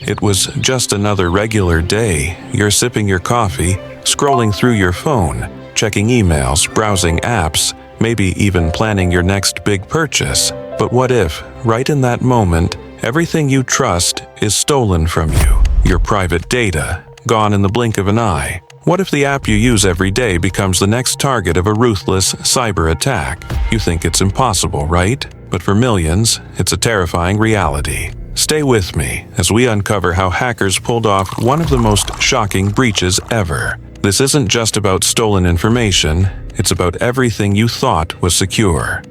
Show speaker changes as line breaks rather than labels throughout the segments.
It was just another regular day. You're sipping your coffee, scrolling through your phone, checking emails, browsing apps, maybe even planning your next big purchase. But what if, right in that moment, everything you trust is stolen from you? Your private data, gone in the blink of an eye. What if the app you use every day becomes the next target of a ruthless cyber attack? You think it's impossible, right? But for millions, it's a terrifying reality. Stay with me as we uncover how hackers pulled off one of the most shocking breaches ever. This isn't just about stolen information, it's about everything you thought was secure.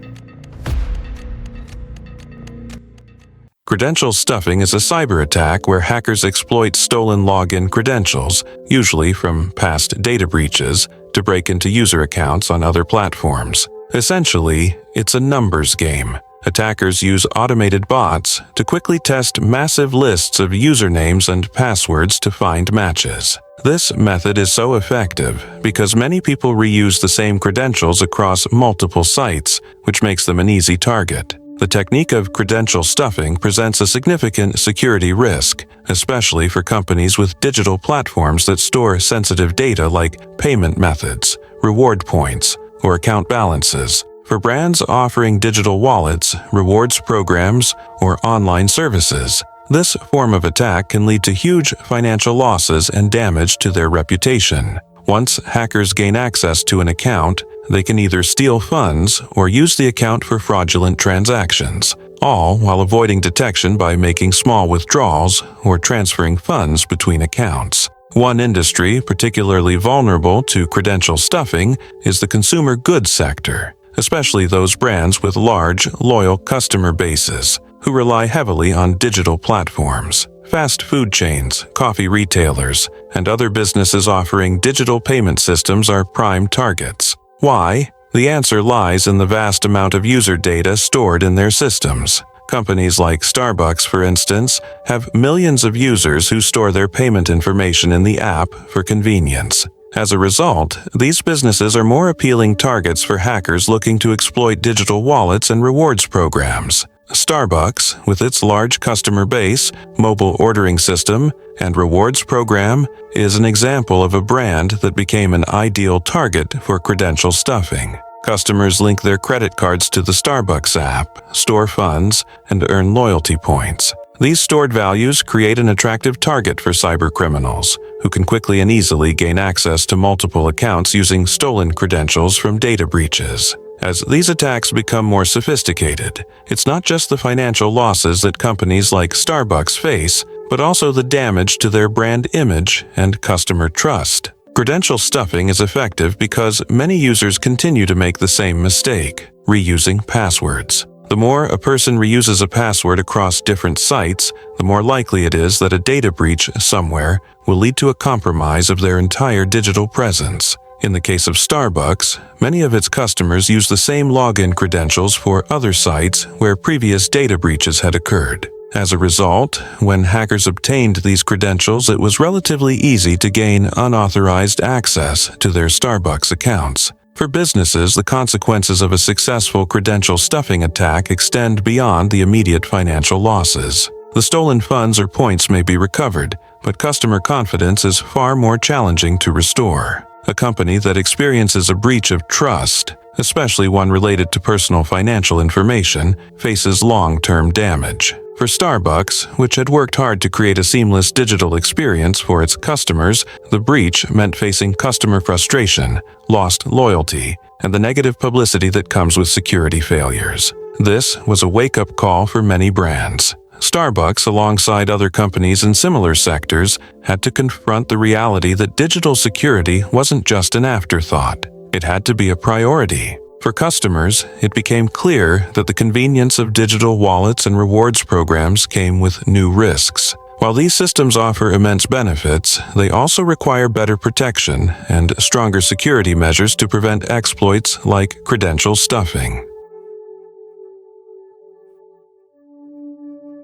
Credential stuffing is a cyber attack where hackers exploit stolen login credentials, usually from past data breaches, to break into user accounts on other platforms. Essentially, it's a numbers game. Attackers use automated bots to quickly test massive lists of usernames and passwords to find matches. This method is so effective because many people reuse the same credentials across multiple sites, which makes them an easy target. The technique of credential stuffing presents a significant security risk, especially for companies with digital platforms that store sensitive data like payment methods, reward points, or account balances. For brands offering digital wallets, rewards programs, or online services, this form of attack can lead to huge financial losses and damage to their reputation. Once hackers gain access to an account, they can either steal funds or use the account for fraudulent transactions, all while avoiding detection by making small withdrawals or transferring funds between accounts. One industry particularly vulnerable to credential stuffing is the consumer goods sector, especially those brands with large, loyal customer bases who rely heavily on digital platforms. Fast food chains, coffee retailers, and other businesses offering digital payment systems are prime targets. Why? The answer lies in the vast amount of user data stored in their systems. Companies like Starbucks, for instance, have millions of users who store their payment information in the app for convenience. As a result, these businesses are more appealing targets for hackers looking to exploit digital wallets and rewards programs. Starbucks, with its large customer base, mobile ordering system, and rewards program, is an example of a brand that became an ideal target for credential stuffing. Customers link their credit cards to the Starbucks app, store funds, and earn loyalty points. These stored values create an attractive target for cybercriminals, who can quickly and easily gain access to multiple accounts using stolen credentials from data breaches. As these attacks become more sophisticated, it's not just the financial losses that companies like Starbucks face, but also the damage to their brand image and customer trust. Credential stuffing is effective because many users continue to make the same mistake, reusing passwords. The more a person reuses a password across different sites, the more likely it is that a data breach somewhere will lead to a compromise of their entire digital presence. In the case of Starbucks, many of its customers use the same login credentials for other sites where previous data breaches had occurred. As a result, when hackers obtained these credentials, it was relatively easy to gain unauthorized access to their Starbucks accounts. For businesses, the consequences of a successful credential stuffing attack extend beyond the immediate financial losses. The stolen funds or points may be recovered, but customer confidence is far more challenging to restore. A company that experiences a breach of trust, especially one related to personal financial information, faces long-term damage. For Starbucks, which had worked hard to create a seamless digital experience for its customers, the breach meant facing customer frustration, lost loyalty, and the negative publicity that comes with security failures. This was a wake-up call for many brands. Starbucks, alongside other companies in similar sectors, had to confront the reality that digital security wasn't just an afterthought. It had to be a priority. For customers, it became clear that the convenience of digital wallets and rewards programs came with new risks. While these systems offer immense benefits, they also require better protection and stronger security measures to prevent exploits like credential stuffing.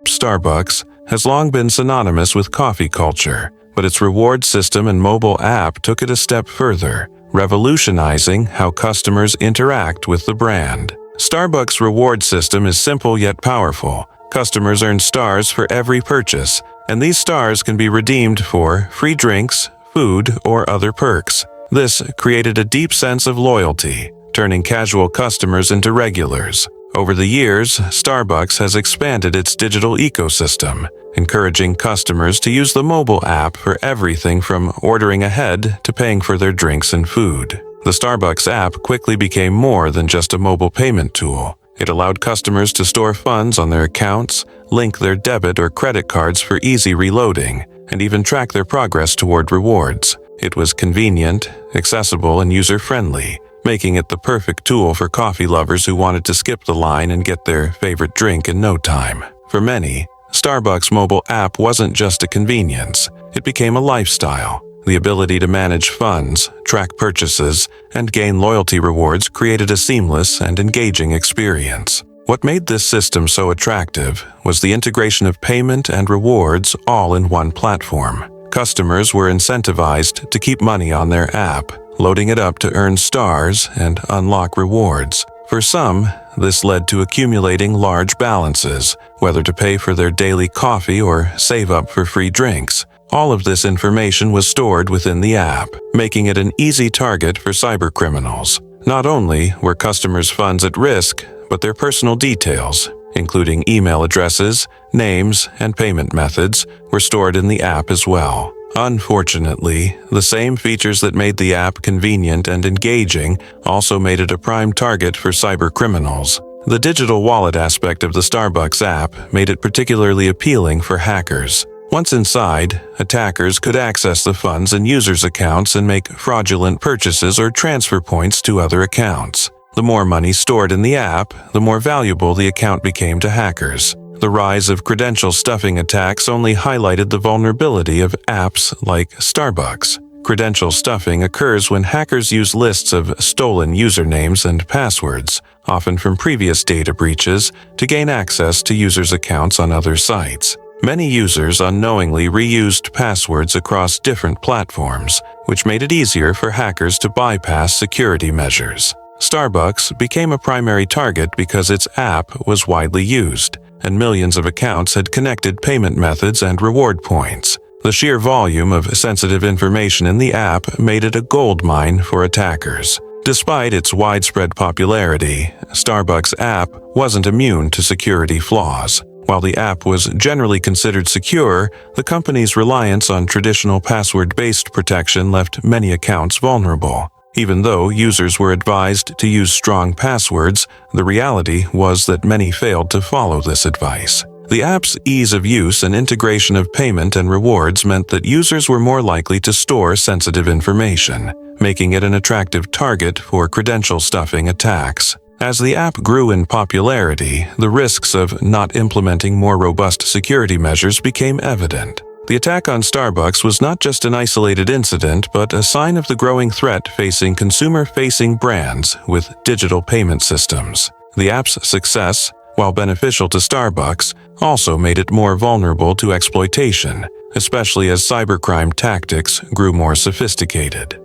Starbucks has long been synonymous with coffee culture, but its reward system and mobile app took it a step further, revolutionizing how customers interact with the brand. Starbucks' reward system is simple yet powerful. Customers earn stars for every purchase, and these stars can be redeemed for free drinks, food, or other perks. This created a deep sense of loyalty, turning casual customers into regulars. Over the years, Starbucks has expanded its digital ecosystem, encouraging customers to use the mobile app for everything from ordering ahead to paying for their drinks and food. The Starbucks app quickly became more than just a mobile payment tool. It allowed customers to store funds on their accounts, link their debit or credit cards for easy reloading, and even track their progress toward rewards. It was convenient, accessible, and user-friendly, making it the perfect tool for coffee lovers who wanted to skip the line and get their favorite drink in no time. For many, Starbucks' mobile app wasn't just a convenience, it became a lifestyle. The ability to manage funds, track purchases, and gain loyalty rewards created a seamless and engaging experience. What made this system so attractive was the integration of payment and rewards all in one platform. Customers were incentivized to keep money on their app, loading it up to earn stars and unlock rewards. For some, this led to accumulating large balances, whether to pay for their daily coffee or save up for free drinks. All of this information was stored within the app, making it an easy target for cybercriminals. Not only were customers' funds at risk, but their personal details, including email addresses, names, and payment methods, were stored in the app as well. Unfortunately, the same features that made the app convenient and engaging also made it a prime target for cybercriminals. The digital wallet aspect of the Starbucks app made it particularly appealing for hackers. Once inside, attackers could access the funds in users' accounts and make fraudulent purchases or transfer points to other accounts. The more money stored in the app, the more valuable the account became to hackers. The rise of credential stuffing attacks only highlighted the vulnerability of apps like Starbucks. Credential stuffing occurs when hackers use lists of stolen usernames and passwords, often from previous data breaches, to gain access to users' accounts on other sites. Many users unknowingly reused passwords across different platforms, which made it easier for hackers to bypass security measures. Starbucks became a primary target because its app was widely used, and millions of accounts had connected payment methods and reward points. The sheer volume of sensitive information in the app made it a goldmine for attackers. Despite its widespread popularity, Starbucks' app wasn't immune to security flaws. While the app was generally considered secure, the company's reliance on traditional password-based protection left many accounts vulnerable. Even though users were advised to use strong passwords, the reality was that many failed to follow this advice. The app's ease of use and integration of payment and rewards meant that users were more likely to store sensitive information, making it an attractive target for credential stuffing attacks. As the app grew in popularity, the risks of not implementing more robust security measures became evident. The attack on Starbucks was not just an isolated incident, but a sign of the growing threat facing consumer-facing brands with digital payment systems. The app's success, while beneficial to Starbucks, also made it more vulnerable to exploitation, especially as cybercrime tactics grew more sophisticated.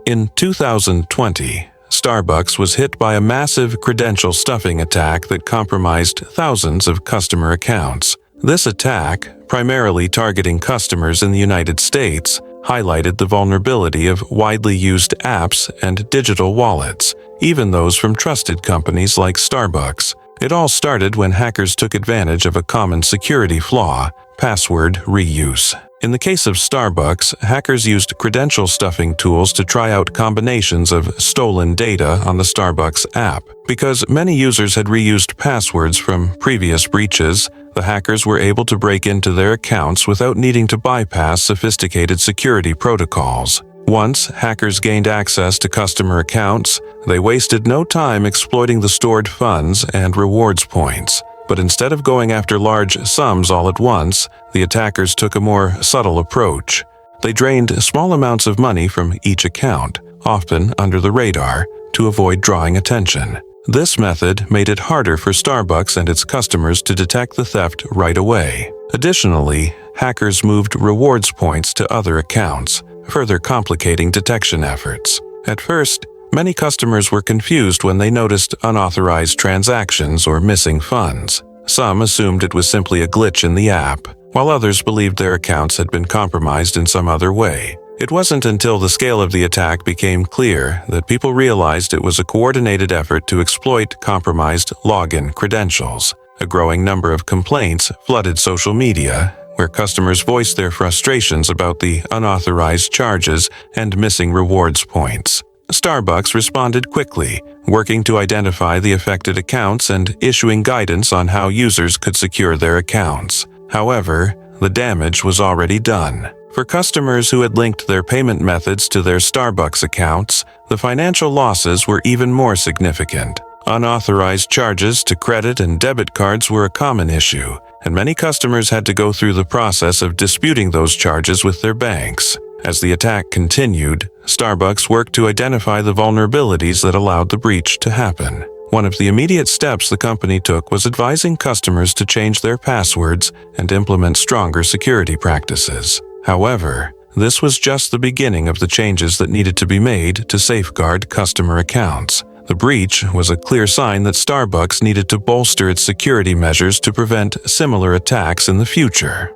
In 2020, Starbucks was hit by a massive credential stuffing attack that compromised thousands of customer accounts. This attack, primarily targeting customers in the United States, highlighted the vulnerability of widely used apps and digital wallets, even those from trusted companies like Starbucks. It all started when hackers took advantage of a common security flaw: password reuse. In the case of Starbucks, hackers used credential stuffing tools to try out combinations of stolen data on the Starbucks app. Because many users had reused passwords from previous breaches, the hackers were able to break into their accounts without needing to bypass sophisticated security protocols. Once hackers gained access to customer accounts, they wasted no time exploiting the stored funds and rewards points. But instead of going after large sums all at once, the attackers took a more subtle approach. They drained small amounts of money from each account, often under the radar, to avoid drawing attention. This method made it harder for Starbucks and its customers to detect the theft right away. Additionally, hackers moved rewards points to other accounts, further complicating detection efforts. At first, many customers were confused when they noticed unauthorized transactions or missing funds. Some assumed it was simply a glitch in the app, while others believed their accounts had been compromised in some other way. It wasn't until the scale of the attack became clear that people realized it was a coordinated effort to exploit compromised login credentials. A growing number of complaints flooded social media, where customers voiced their frustrations about the unauthorized charges and missing rewards points. Starbucks responded quickly, working to identify the affected accounts and issuing guidance on how users could secure their accounts. However, the damage was already done. For customers who had linked their payment methods to their Starbucks accounts, the financial losses were even more significant. Unauthorized charges to credit and debit cards were a common issue, and many customers had to go through the process of disputing those charges with their banks. As the attack continued, Starbucks worked to identify the vulnerabilities that allowed the breach to happen. One of the immediate steps the company took was advising customers to change their passwords and implement stronger security practices. However, this was just the beginning of the changes that needed to be made to safeguard customer accounts. The breach was a clear sign that Starbucks needed to bolster its security measures to prevent similar attacks in the future.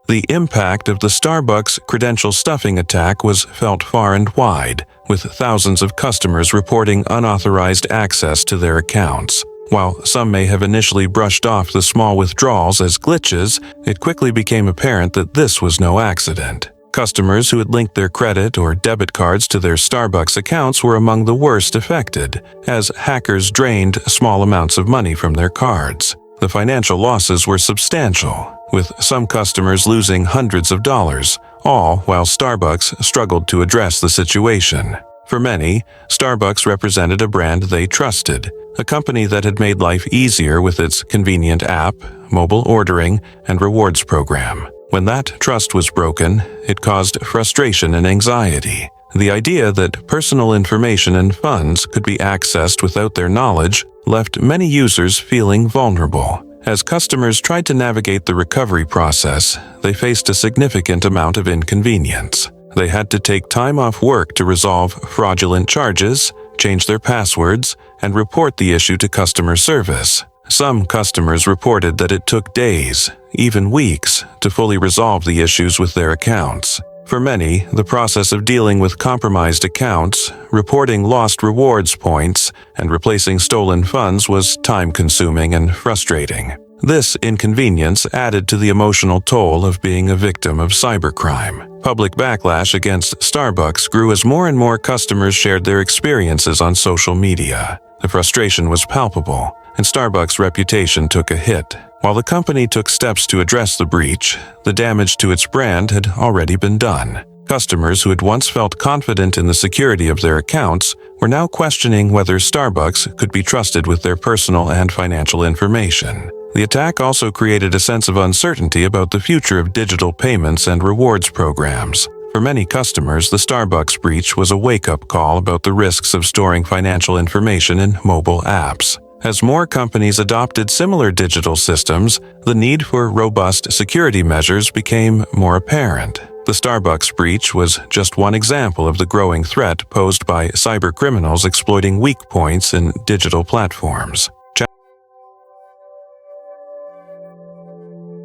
The impact of the Starbucks credential stuffing attack was felt far and wide, with thousands of customers reporting unauthorized access to their accounts. While some may have initially brushed off the small withdrawals as glitches, it quickly became apparent that this was no accident. Customers who had linked their credit or debit cards to their Starbucks accounts were among the worst affected, as hackers drained small amounts of money from their cards. The financial losses were substantial, with some customers losing hundreds of dollars, all while Starbucks struggled to address the situation. For many, Starbucks represented a brand they trusted, a company that had made life easier with its convenient app, mobile ordering, and rewards program. When that trust was broken, it caused frustration and anxiety. The idea that personal information and funds could be accessed without their knowledge left many users feeling vulnerable. As customers tried to navigate the recovery process, they faced a significant amount of inconvenience. They had to take time off work to resolve fraudulent charges, change their passwords, and report the issue to customer service. Some customers reported that it took days, even weeks, to fully resolve the issues with their accounts. For many, the process of dealing with compromised accounts, reporting lost rewards points, and replacing stolen funds was time-consuming and frustrating. This inconvenience added to the emotional toll of being a victim of cybercrime. Public backlash against Starbucks grew as more and more customers shared their experiences on social media. The frustration was palpable, and Starbucks' reputation took a hit. While the company took steps to address the breach, the damage to its brand had already been done. Customers who had once felt confident in the security of their accounts were now questioning whether Starbucks could be trusted with their personal and financial information. The attack also created a sense of uncertainty about the future of digital payments and rewards programs. For many customers, the Starbucks breach was a wake-up call about the risks of storing financial information in mobile apps. As more companies adopted similar digital systems, the need for robust security measures became more apparent. The Starbucks breach was just one example of the growing threat posed by cybercriminals exploiting weak points in digital platforms.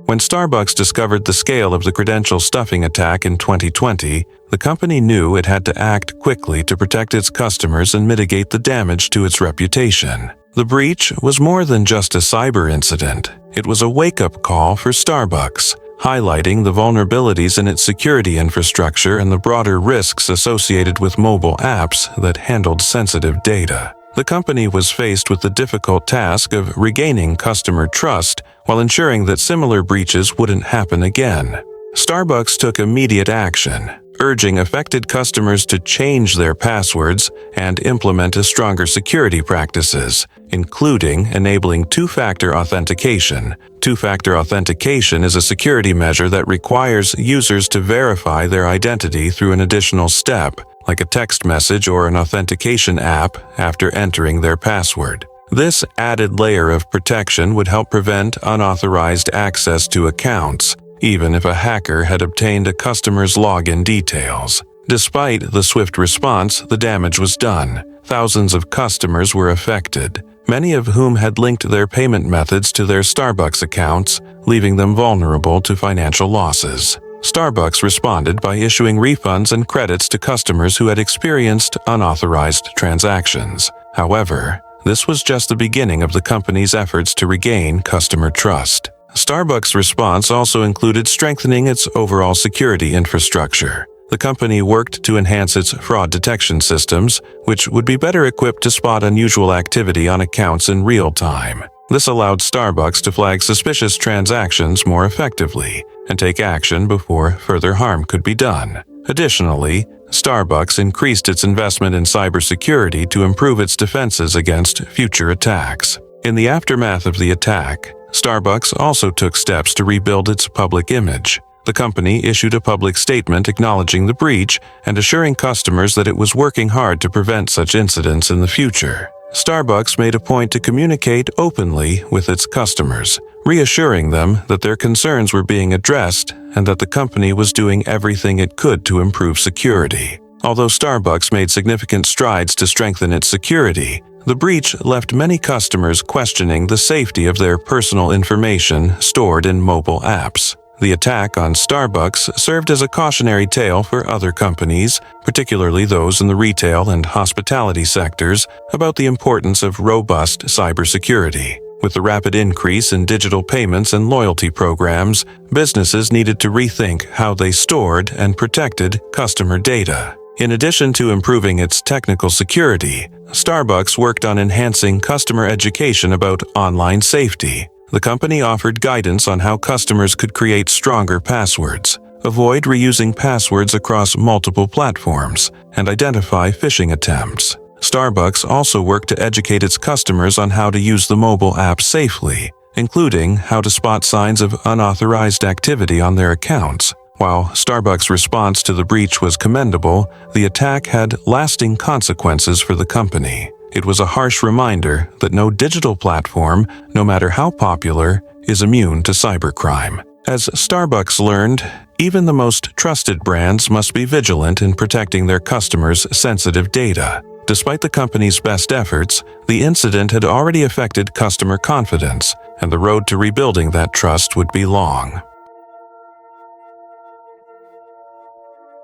When Starbucks discovered the scale of the credential stuffing attack in 2020, the company knew it had to act quickly to protect its customers and mitigate the damage to its reputation. The breach was more than just a cyber incident. It was a wake-up call for Starbucks, highlighting the vulnerabilities in its security infrastructure and the broader risks associated with mobile apps that handled sensitive data. The company was faced with the difficult task of regaining customer trust while ensuring that similar breaches wouldn't happen again. Starbucks took immediate action, urging affected customers to change their passwords and implement stronger security practices, including enabling two-factor authentication. Two-factor authentication is a security measure that requires users to verify their identity through an additional step, like a text message or an authentication app, after entering their password. This added layer of protection would help prevent unauthorized access to accounts, even if a hacker had obtained a customer's login details. Despite the swift response, the damage was done. thousands of customers were affected, many of whom had linked their payment methods to their Starbucks accounts, leaving them vulnerable to financial losses. Starbucks responded by issuing refunds and credits to customers who had experienced unauthorized transactions. However, this was just the beginning of the company's efforts to regain customer trust. Starbucks' response also included strengthening its overall security infrastructure. The company worked to enhance its fraud detection systems, which would be better equipped to spot unusual activity on accounts in real time. This allowed Starbucks to flag suspicious transactions more effectively and take action before further harm could be done. Additionally, Starbucks increased its investment in cybersecurity to improve its defenses against future attacks. In the aftermath of the attack, Starbucks also took steps to rebuild its public image. The company issued a public statement acknowledging the breach and assuring customers that it was working hard to prevent such incidents in the future. Starbucks made a point to communicate openly with its customers, reassuring them that their concerns were being addressed and that the company was doing everything it could to improve security. Although Starbucks made significant strides to strengthen its security, the breach left many customers questioning the safety of their personal information stored in mobile apps. The attack on Starbucks served as a cautionary tale for other companies, particularly those in the retail and hospitality sectors, about the importance of robust cybersecurity. With the rapid increase in digital payments and loyalty programs, businesses needed to rethink how they stored and protected customer data. In addition to improving its technical security, Starbucks worked on enhancing customer education about online safety. The company offered guidance on how customers could create stronger passwords, avoid reusing passwords across multiple platforms, and identify phishing attempts. Starbucks also worked to educate its customers on how to use the mobile app safely, including how to spot signs of unauthorized activity on their accounts. While Starbucks' response to the breach was commendable, the attack had lasting consequences for the company. It was a harsh reminder that no digital platform, no matter how popular, is immune to cybercrime. As Starbucks learned, even the most trusted brands must be vigilant in protecting their customers' sensitive data. Despite the company's best efforts, the incident had already affected customer confidence, and the road to rebuilding that trust would be long.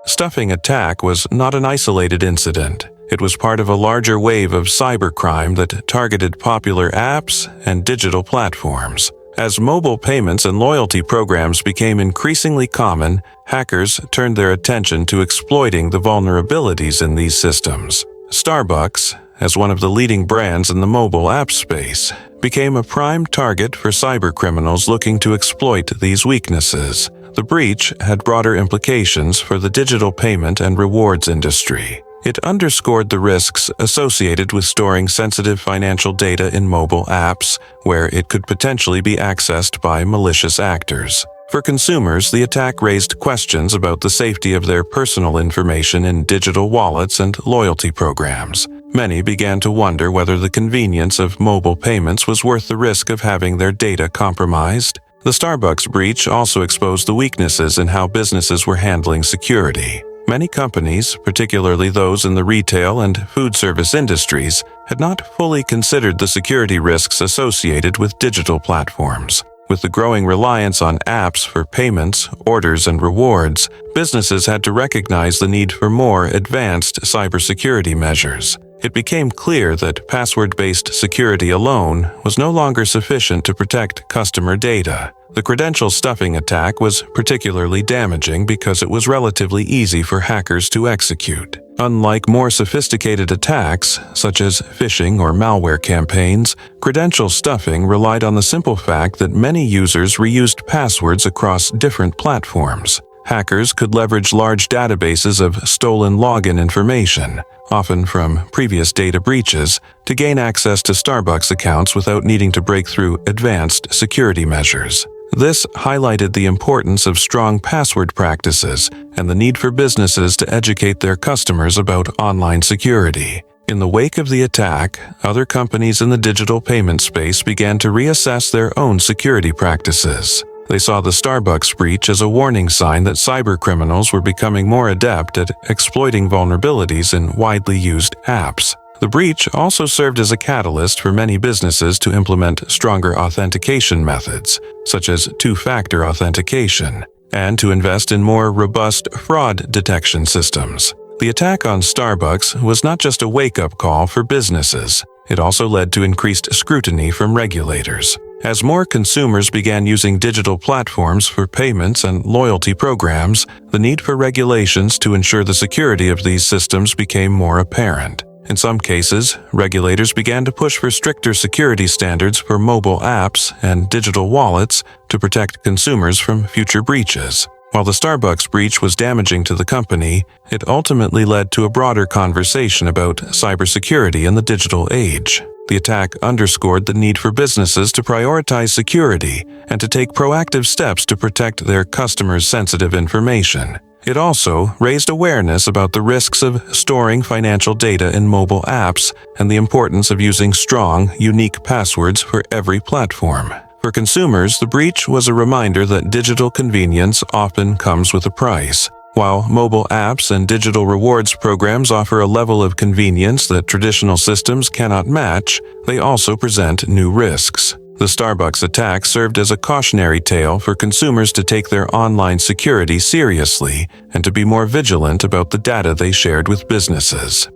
Stuffing attack was not an isolated incident. It was part of a larger wave of cybercrime that targeted popular apps and digital platforms. As mobile payments and loyalty programs became increasingly common, hackers turned their attention to exploiting the vulnerabilities in these systems. Starbucks, as one of the leading brands in the mobile app space, became a prime target for cybercriminals looking to exploit these weaknesses. The breach had broader implications for the digital payment and rewards industry. It underscored the risks associated with storing sensitive financial data in mobile apps, where it could potentially be accessed by malicious actors. For consumers, the attack raised questions about the safety of their personal information in digital wallets and loyalty programs. Many began to wonder whether the convenience of mobile payments was worth the risk of having their data compromised. The Starbucks breach also exposed the weaknesses in how businesses were handling security. Many companies, particularly those in the retail and food service industries, had not fully considered the security risks associated with digital platforms. With the growing reliance on apps for payments, orders, and rewards, businesses had to recognize the need for more advanced cybersecurity measures. It became clear that password-based security alone was no longer sufficient to protect customer data. The credential stuffing attack was particularly damaging because it was relatively easy for hackers to execute. Unlike more sophisticated attacks, such as phishing or malware campaigns, credential stuffing relied on the simple fact that many users reused passwords across different platforms. Hackers could leverage large databases of stolen login information, often from previous data breaches, to gain access to Starbucks accounts without needing to break through advanced security measures. This highlighted the importance of strong password practices and the need for businesses to educate their customers about online security. In the wake of the attack, other companies in the digital payment space began to reassess their own security practices. They saw the Starbucks breach as a warning sign that cybercriminals were becoming more adept at exploiting vulnerabilities in widely used apps. The The breach also served as a catalyst for many businesses to implement stronger authentication methods, such as two-factor authentication, and to invest in more robust fraud detection systems. The attack on Starbucks was not just a wake-up call for businesses. It also led to increased scrutiny from regulators. As more consumers began using digital platforms for payments and loyalty programs, the need for regulations to ensure the security of these systems became more apparent. In some cases, regulators began to push for stricter security standards for mobile apps and digital wallets to protect consumers from future breaches. While the Starbucks breach was damaging to the company, it ultimately led to a broader conversation about cybersecurity in the digital age. The attack underscored the need for businesses to prioritize security and to take proactive steps to protect their customers' sensitive information. It also raised awareness about the risks of storing financial data in mobile apps and the importance of using strong, unique passwords for every platform. For consumers, the breach was a reminder that digital convenience often comes with a price. While mobile apps and digital rewards programs offer a level of convenience that traditional systems cannot match, they also present new risks. The Starbucks attack served as a cautionary tale for consumers to take their online security seriously and to be more vigilant about the data they shared with businesses.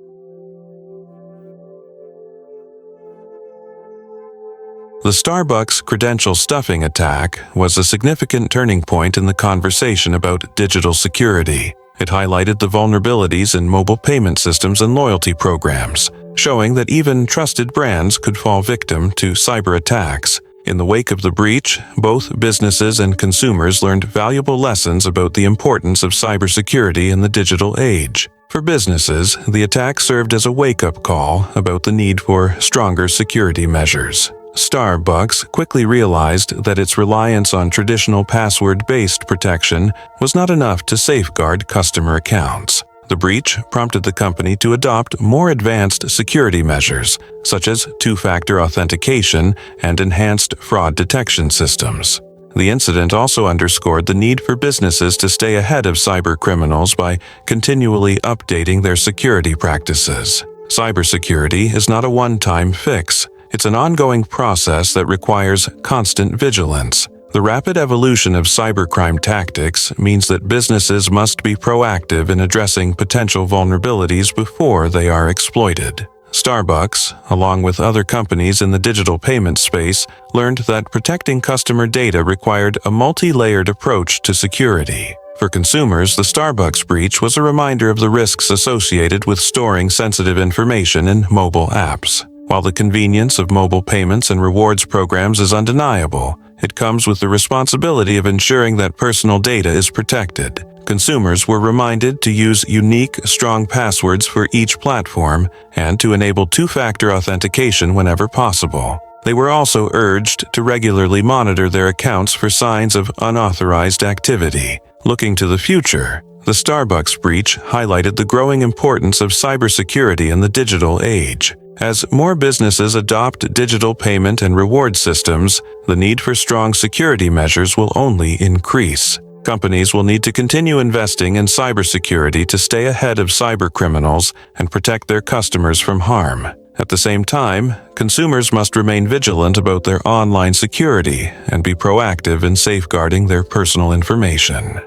The Starbucks credential stuffing attack was a significant turning point in the conversation about digital security. It highlighted the vulnerabilities in mobile payment systems and loyalty programs, showing that even trusted brands could fall victim to cyber attacks. In the wake of the breach, both businesses and consumers learned valuable lessons about the importance of cybersecurity in the digital age. For businesses, the attack served as a wake-up call about the need for stronger security measures. Starbucks quickly realized that its reliance on traditional password-based protection was not enough to safeguard customer accounts. The breach prompted the company to adopt more advanced security measures, such as two-factor authentication and enhanced fraud detection systems. The incident also underscored the need for businesses to stay ahead of cybercriminals by continually updating their security practices. Cybersecurity is not a one-time fix. It's an ongoing process that requires constant vigilance. The rapid evolution of cybercrime tactics means that businesses must be proactive in addressing potential vulnerabilities before they are exploited. Starbucks, along with other companies in the digital payment space, learned that protecting customer data required a multi-layered approach to security. For consumers, the Starbucks breach was a reminder of the risks associated with storing sensitive information in mobile apps. While the convenience of mobile payments and rewards programs is undeniable, it comes with the responsibility of ensuring that personal data is protected. Consumers were reminded to use unique, strong passwords for each platform and to enable two-factor authentication whenever possible. They were also urged to regularly monitor their accounts for signs of unauthorized activity. Looking to the future, the Starbucks breach highlighted the growing importance of cybersecurity in the digital age. As more businesses adopt digital payment and reward systems, the need for strong security measures will only increase. Companies will need to continue investing in cybersecurity to stay ahead of cybercriminals and protect their customers from harm. At the same time, consumers must remain vigilant about their online security and be proactive in safeguarding their personal information.